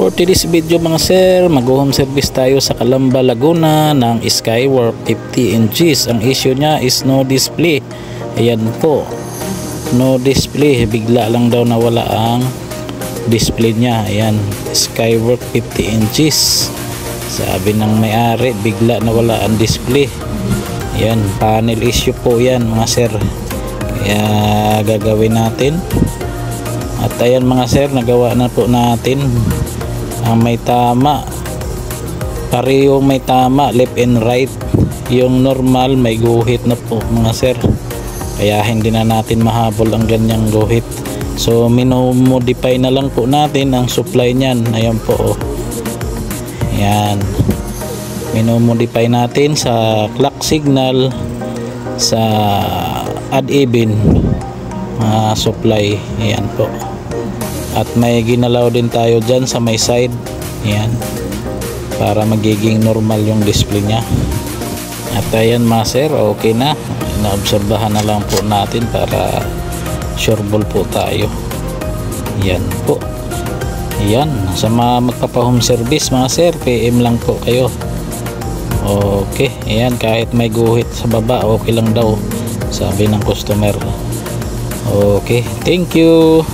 For today's video mga sir, mag-home service tayo sa Calamba, Laguna ng Skywork 50 inches. Ang issue niya is no display. Ayan po, no display. Bigla lang daw nawala ang display niya. Ayan, Skywork 50 inches. Sabi ng may-ari, bigla nawala ang display. Ayan, panel issue po yan mga sir. Kaya gagawin natin. At ayan mga sir, nagawa na po natin. Ang may tama, parehong may tama, left and right. Yung normal may guhit na po mga sir, kaya hindi na natin mahabol ang ganyang guhit. So minomodify na lang po natin ang supply niyan. Ayan po, oh. Ayan, minomodify natin sa clock signal, sa odd even supply. Ayan po. At may ginalaw din tayo dyan sa may side. Ayan, para magiging normal yung display nya. At ayan mga sir, okay na. Inaobserbahan na lang po natin para sureball po tayo. Ayan po. Ayan, sa mga magpapa-home service mga sir, PM lang po kayo. Okay, ayan, kahit may guhit sa baba, okay lang daw, sabi ng customer. Okay, thank you.